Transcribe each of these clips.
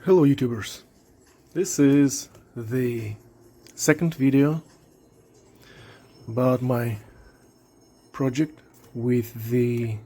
Hello YouTubers, this is the second video about my project with the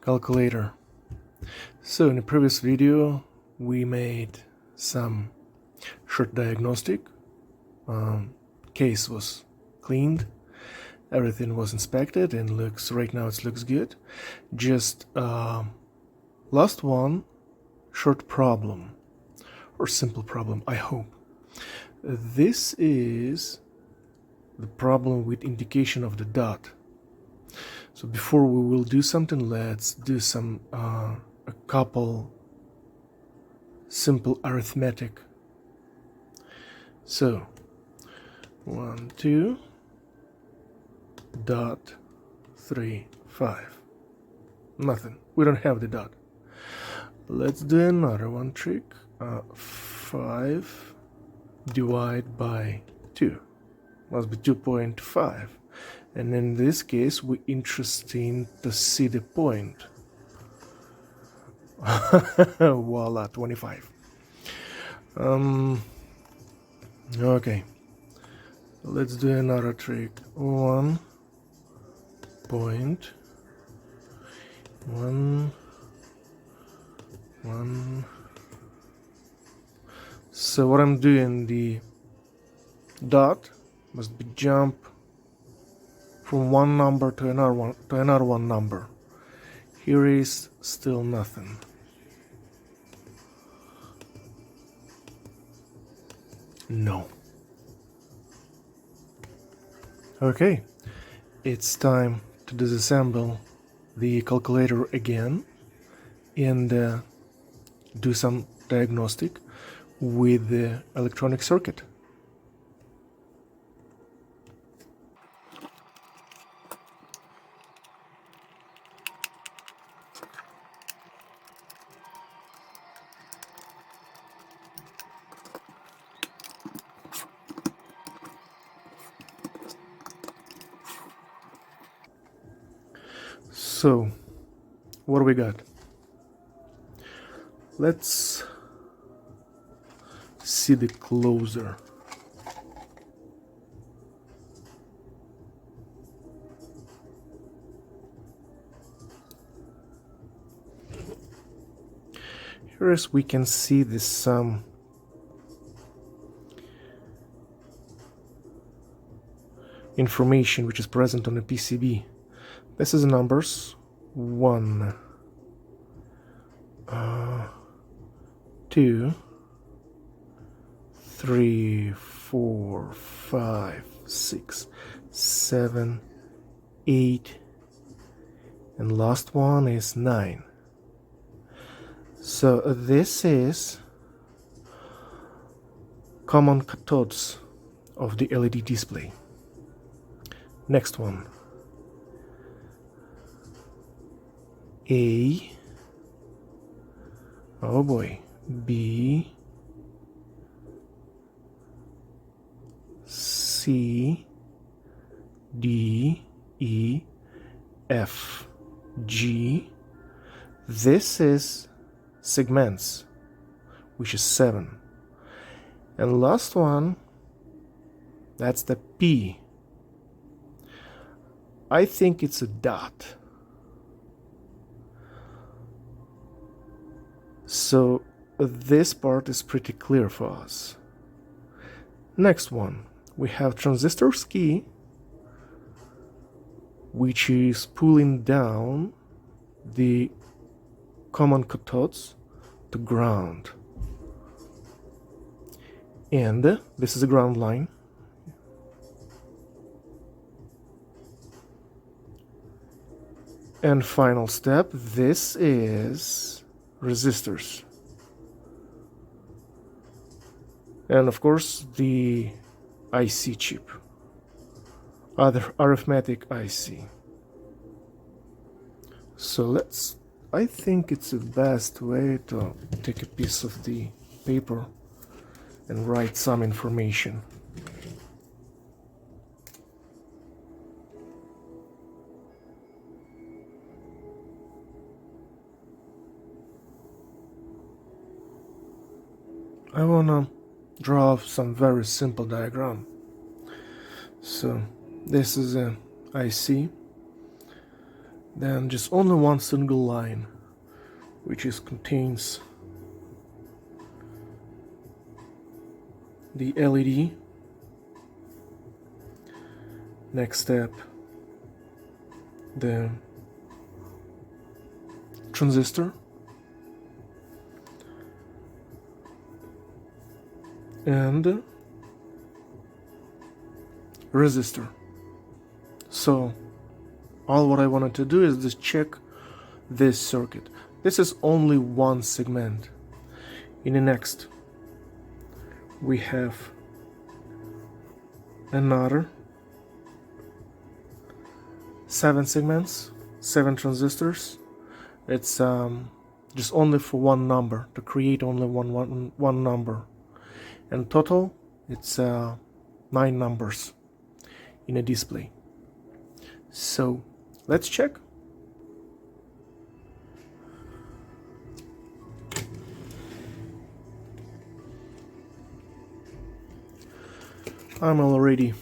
calculator. So in the previous video we made some short diagnostic, case was cleaned, everything was inspected and right now it looks good. Just last one short problem or simple problem, I hope. This is the problem with indication of the dot. So before we will do something, let's do some a couple simple arithmetic. So 1 2 dot 3 5. Nothing, we don't have the dot. Let's do another one trick. 5 divided by 2 must be 2.5, and in this case we're interested to see the point. Voila, 25. Okay, let's do another trick. 1.1. So what I'm doing, the dot must be jump from one number to another one number. Here is still nothing. No. Okay, it's time to disassemble the calculator again and do some diagnostic with the electronic circuit. So, what do we got? Let's see the closer. Here as we can see the sum information which is present on the PCB. This is numbers 1 2 3 4 5 6 7 8, and last one is 9. So this is common cathodes of the LED display. Next one, A, oh boy, B, C, D, E, F, G. This is segments, which is 7. And last one, that's the P. I think it's a dot. So this part is pretty clear for us. Next one, we have transistor's key, which is pulling down the common cathodes to ground. And this is a ground line. And final step, this is resistors. And of course the IC chip, other arithmetic IC. So I think it's the best way to take a piece of the paper and write some information. I wanna draw some very simple diagram. So this is a IC, then just only one single line, which contains the LED. Next step, the transistor, and resistor. So all what I wanted to do is just check this circuit. This is only one segment. In the next, we have another 7 segments, 7 transistors. It's just only for one number, to create only one number. And total, it's 9 numbers in a display. So let's check. I'm already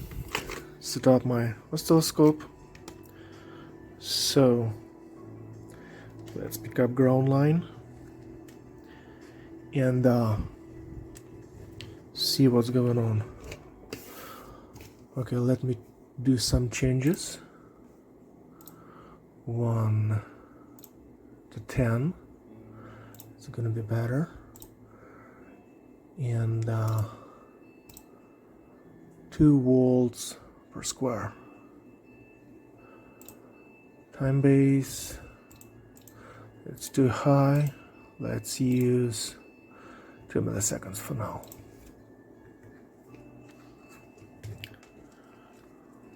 set up my oscilloscope. So let's pick up ground line and see what's going on. Okay, let me do some changes. 1 to 10. It's gonna be better. And 2 volts per square. Time base, it's too high. Let's use 2 milliseconds for now.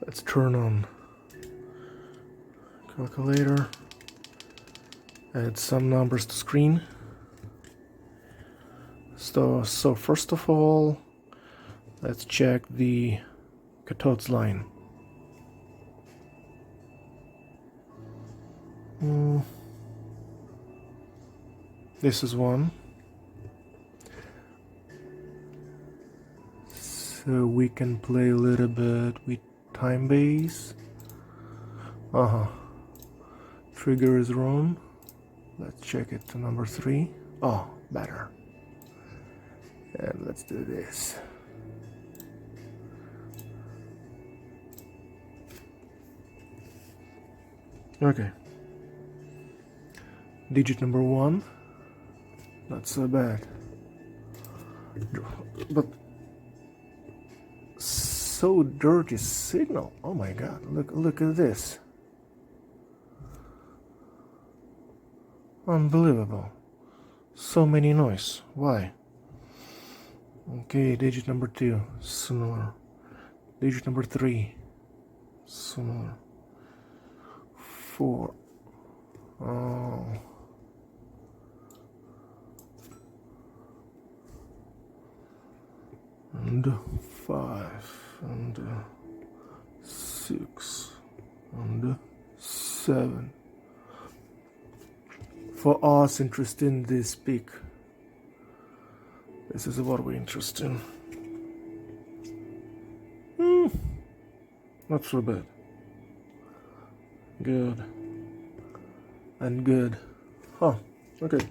Let's turn on calculator, add some numbers to screen. So first of all, let's check the cathodes line. This is one. So we can play a little bit with time base. Trigger is wrong. Let's check it to number 3. Oh, better. And let's do this. Okay. Digit number 1. Not so bad. But so dirty signal. Oh my god, look at this. Unbelievable. So many noise. Why? Okay, digit number 2, similar. Digit number 3, similar. 4. Oh. And 5, and 6, and 7. For us interested in this peak, this is what we're interested in. Not so bad. Good. And good. Okay.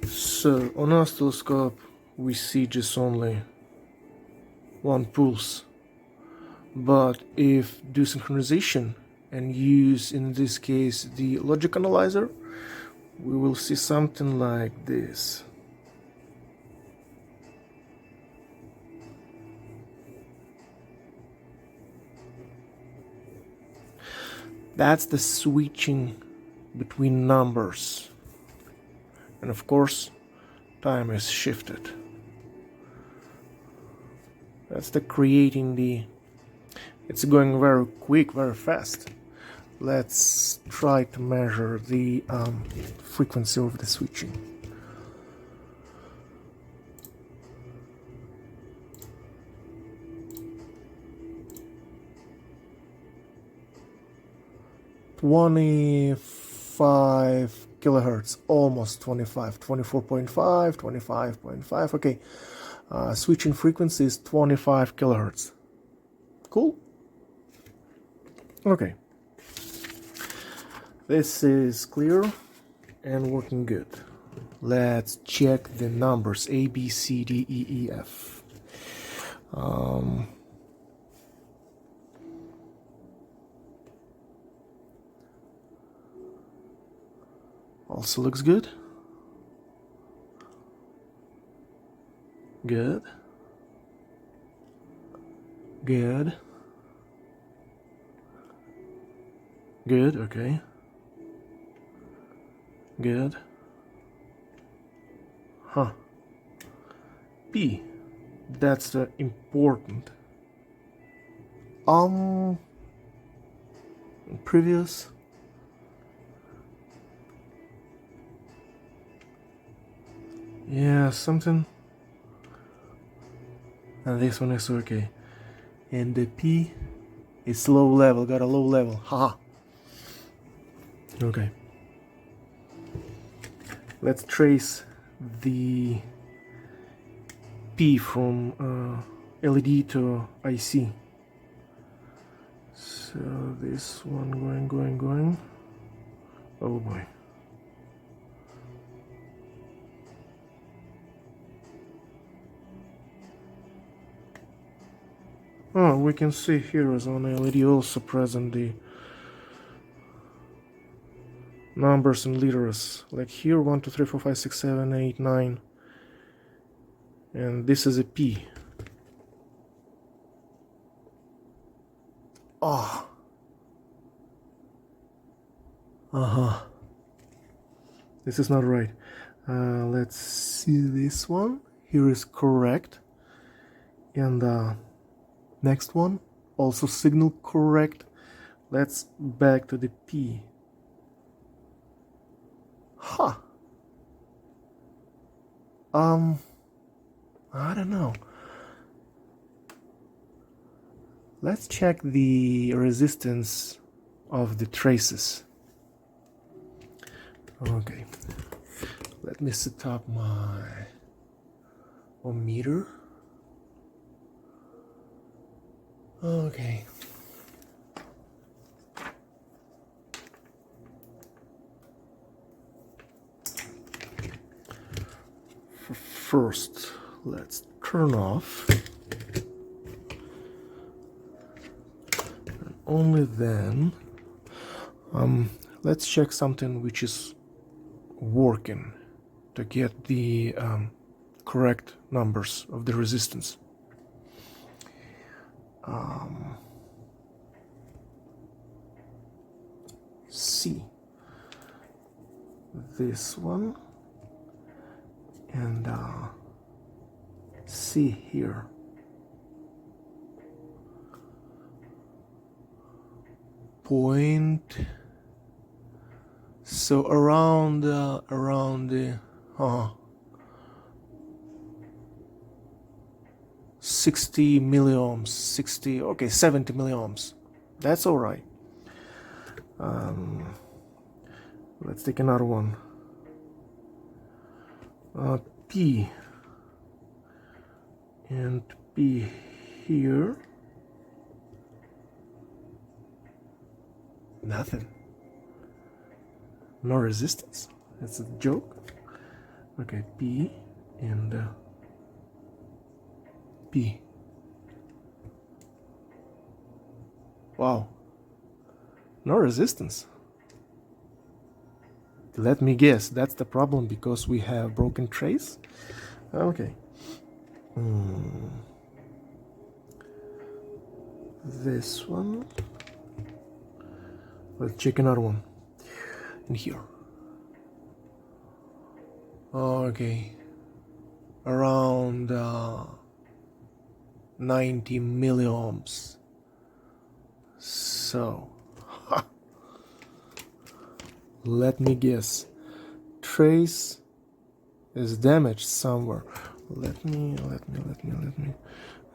So on oscilloscope we see just only one pulse, but if do synchronization and use in this case the logic analyzer, we will see something like this. That's the switching between numbers, and of course time is shifted. That's the creating the, it's going very quick, very fast. Let's try to measure the frequency of the switching. $25 kilohertz, almost 25, 24.5, 25.5. Okay, switching frequency is 25 kilohertz. Cool. Okay, this is clear and working good. Let's check the numbers A, B, C, D, E, E, F. Also looks good. Good. Good. Good, okay. Good. Huh. P. That's the important. Previous. Yeah, something. And this one is okay. And the P is low level, got a low level. Haha. Okay. Let's trace the P from LED to IC. So this one going. Oh boy. Oh, we can see here is on LED also present the numbers and letters. Like here 1, 2, 3, 4, 5, 6, 7, 8, 9. And this is a P. Ah. Uh-huh. This is not right. Let's see this one. Here is correct. And next one, also signal correct. Let's back to the P. Huh. I don't know. Let's check the resistance of the traces. Okay. Let me set up my ohmmeter. Okay. First, let's turn off. And only then, let's check something which is working to get the correct numbers of the resistance. C. This one. And C here. Point. So around the 60 milliohms, 60, okay, 70 milliohms. That's all right. Let's take another one. P and P here. Nothing. No resistance. That's a joke. Okay, P and P. Wow. No resistance. Let me guess, that's the problem because we have broken trace? Okay. This one. Let's check another one. In here. Okay. Around 90 milliohms. So. Let me guess. Trace is damaged somewhere. Let me.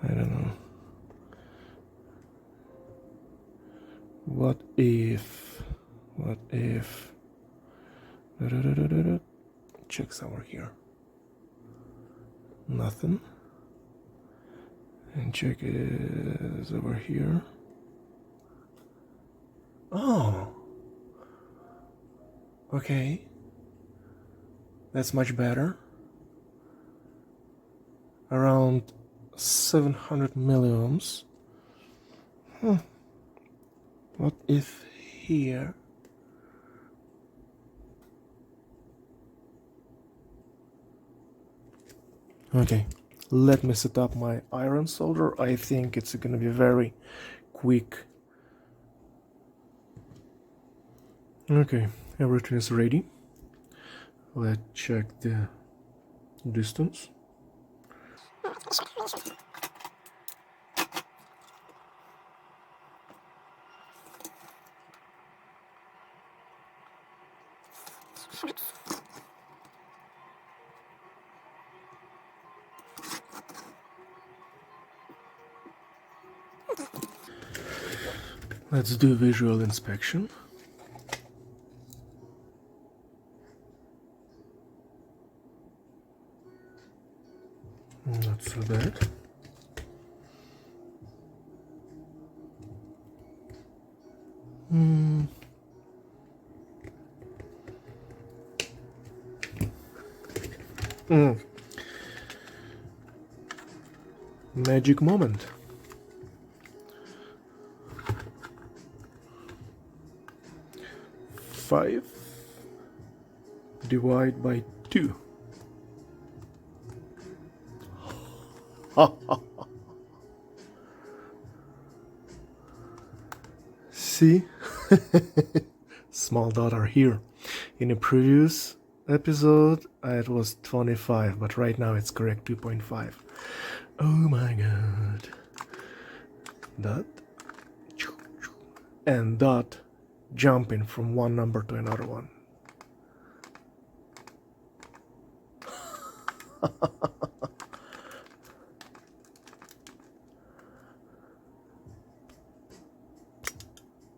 I don't know. What if Check somewhere here. Nothing. And check is over here. Oh. Okay. That's much better. Around 700 milliohms. What if here? Okay, let me set up my iron solder. I think it's gonna be very quick. Okay, everything is ready. Let's check the distance. Let's do visual inspection. Not so bad. Magic moment. Five divide by 2. See? Small dot are here. In a previous episode it was 25, but right now it's correct 2.5. Oh my god. Dot and dot jumping from one number to another one.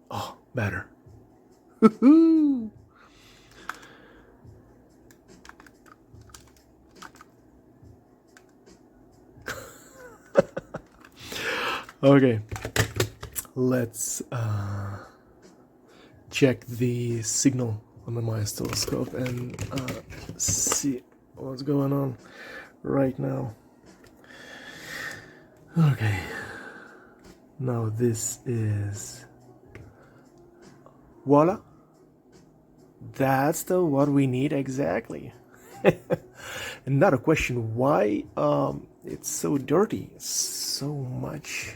Oh, better. Okay, let's check the signal on the my oscilloscope and see what's going on right now. Okay, now this is voila. That's the what we need exactly. Another question: why it's so dirty? So much,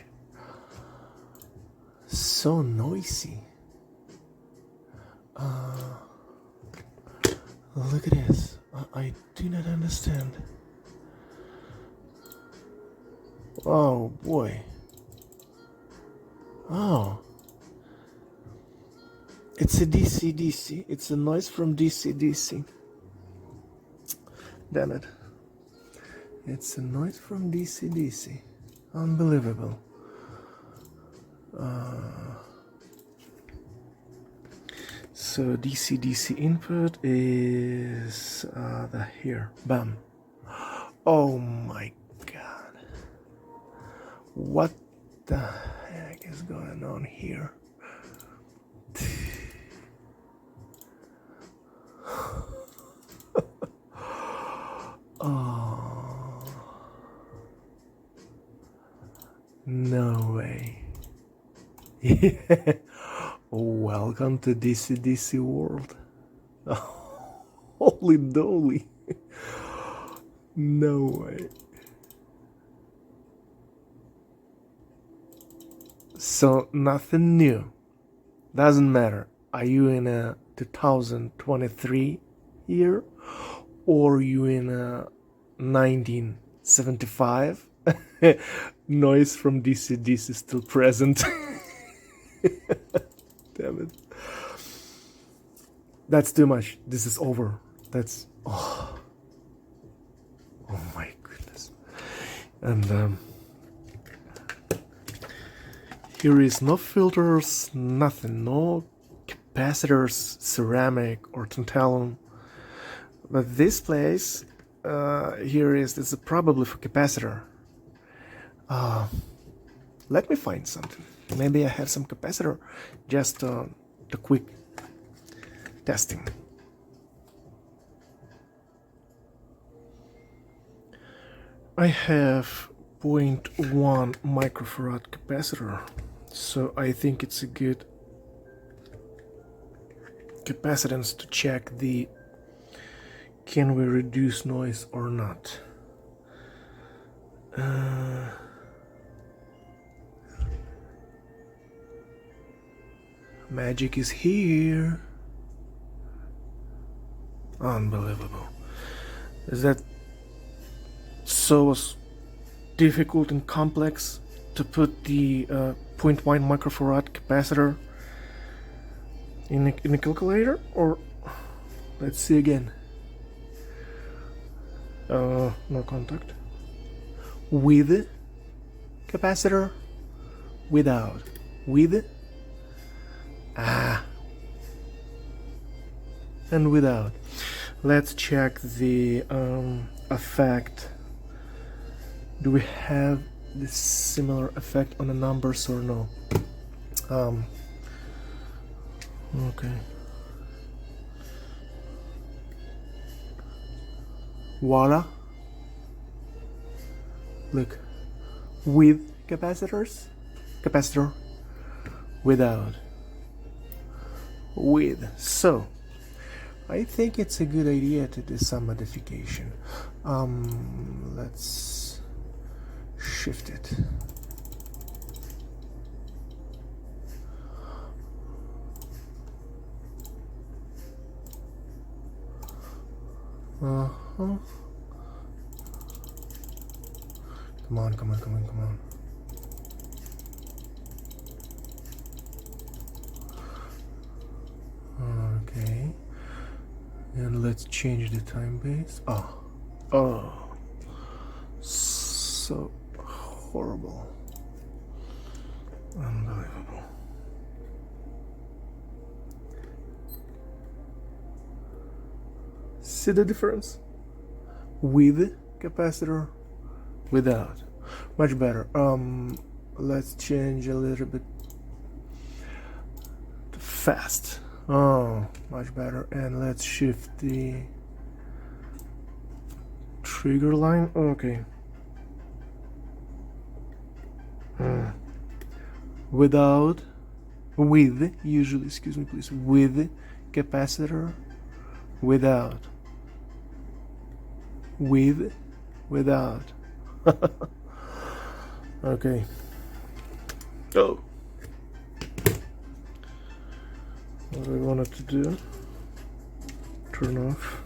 so noisy. Look at this. I do not understand. Oh boy. Oh. It's a DC-DC. It's a noise from DC-DC. Damn it. It's a noise from DC-DC. Unbelievable. So DC-DC input is the here. Bam. Oh my god. What the heck is going on here? Oh, no way. Yeah. Welcome to DC-DC world. Holy dolly. No way. So nothing new. Doesn't matter. Are you in a 2023 year or you in a 1975? Noise from DC-DC still present. Damn it. That's too much. This is over. That's oh my goodness. And here is no filters, nothing, no capacitors, ceramic or tantalum. But this place here is probably for capacitor. Let me find something. Maybe I have some capacitor, just the quick testing. I have 0.1 microfarad capacitor, so I think it's a good capacitance to check the can we reduce noise or not. Magic is here. Unbelievable. Is that so difficult and complex to put the 0.1 microfarad capacitor in a calculator? Or let's see again. No contact. With capacitor, without, with, and without. Let's check the effect. Do we have this similar effect on the numbers or no? Okay. Voila. Look, with capacitors, capacitor, without, with. So I think it's a good idea to do some modification. Let's shift it. Come on, come on, come on, come on. Okay. And let's change the time base. Oh. So horrible. Unbelievable. See the difference? With capacitor, without. Much better. Let's change a little bit fast. Oh, much better. And let's shift the trigger line. Okay. Without, with, usually, excuse me please, with capacitor, without, with, without. Okay. Oh. What I wanted to do, turn off.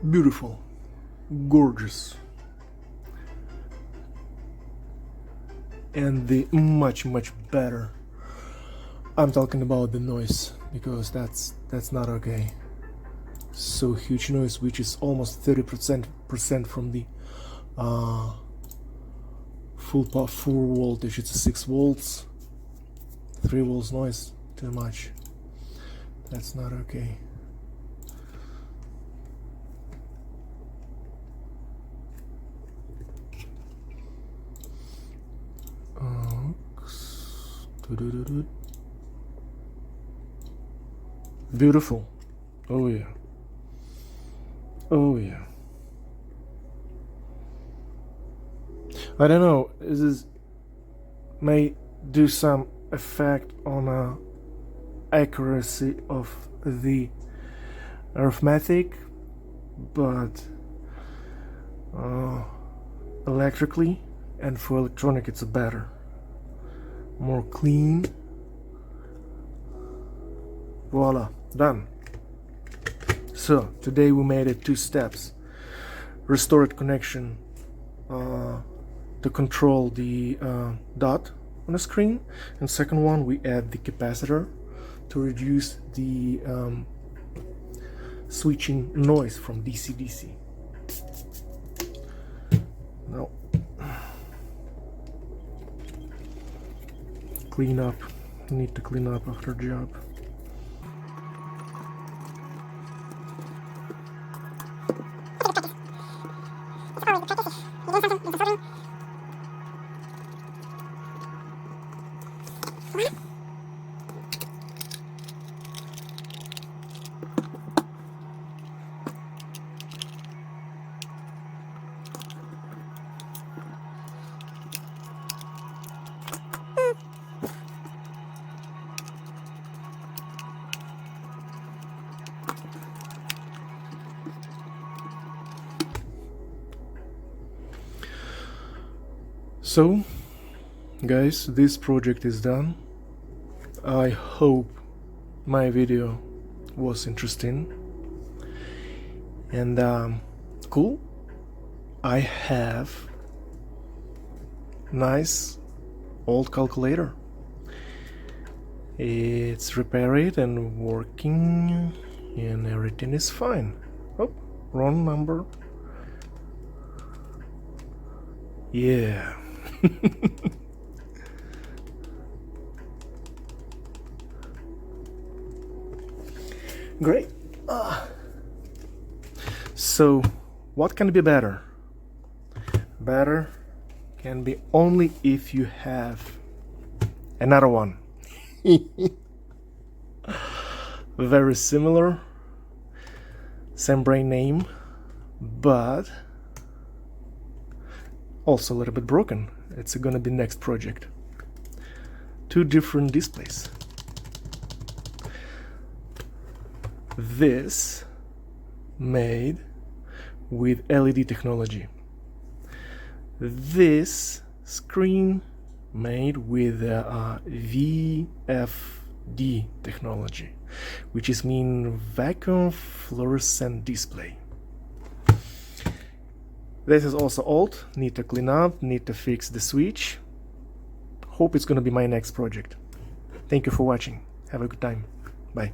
Beautiful, gorgeous, and the much better. I'm talking about the noise, because that's not okay. So huge noise, which is almost 30% from the full voltage. It's 6 volts, 3 volts noise, too much. That's not okay. Beautiful. Oh yeah. Oh yeah. I don't know, this may do some effect on accuracy of the arithmetic, but electrically and for electronic it's better, more clean. Voila, done. So today we made it 2 steps: restored connection to control the dot on the screen, and second one, we add the capacitor to reduce the switching noise from DC-DC. Now clean up, need to clean up after job. So guys, this project is done. I hope my video was interesting and cool. I have nice old calculator. It's repaired and working and everything is fine. Oh, wrong number. Yeah. Great. So what can be better? Better can be only if you have another one. Very similar, same brand name, but also a little bit broken. It's gonna be next project. 2 different displays. This made with LED technology. This screen made with VFD technology, which is mean vacuum fluorescent display. This is also old, need to clean up, need to fix the switch. Hope it's gonna be my next project. Thank you for watching. Have a good time. Bye.